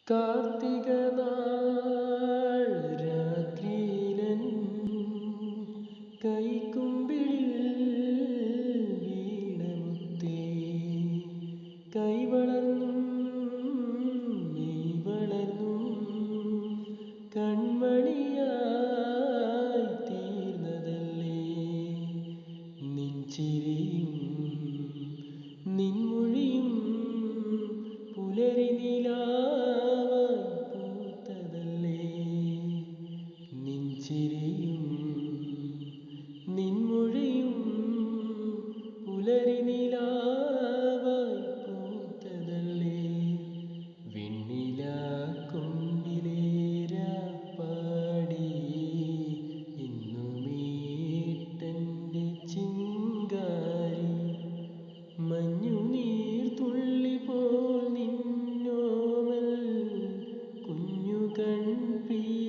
കാർത്തിക നാൾ രാത്രിയിലൻ കൈക്കുമ്പിളിൽ വീണമുത്തേ കൈവളർന്നും നീ വളർന്നും കൺമണിയായി തീർന്നതല്ലേ നിൻ ചിരിയും നിൻ മൊഴിയും പുലരി നിലാവായി പൂത്തതല്ലേ നിൻ ചിരിയും നിൻ മൊഴിയും പുലരി നിലാവായി പൂത്തതല്ലേ വെണ്ണിലാക്കൊമ്പിലേരാപ്പാടി ഇന്നുമീട്ടൻ്റെ ചിങ്കാരി മഞ്ഞുനീർ തുള്ളി പോൽ നിന്നോമൽ കുഞ്ഞു കൺപീലികളെ